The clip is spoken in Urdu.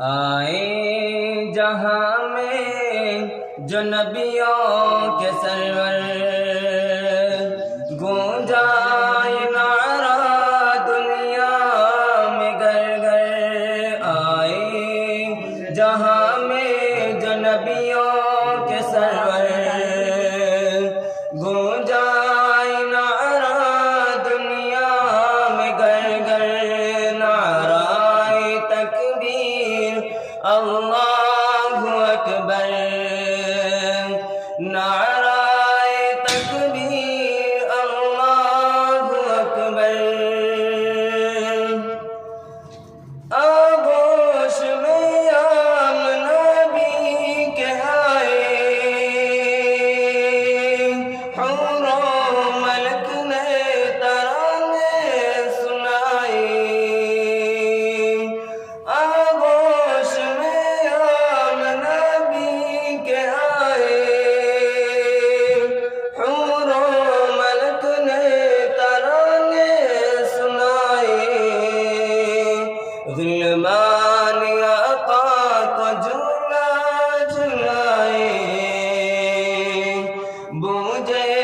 آئے جہاں میں جو نبیوں کے سرور، گونجائے نعرہ دنیا میں گر گر۔ آئے جہاں میں جو نبیوں کے سرور، گونجائے نعرہ دنیا میں گر گر۔ نعرہ تکبیر اللہ اکبر، نعرہ تکبیر اللہ اکبر۔ آغوش میں عام نبی کے آئے، حور و ملک نے ترانے سنائے۔ آغوش میں عام نبی کے آئے، حور و ملک نے ترانے سنائے۔ غلمان آقا کو جھولا جھلائے، بوجھے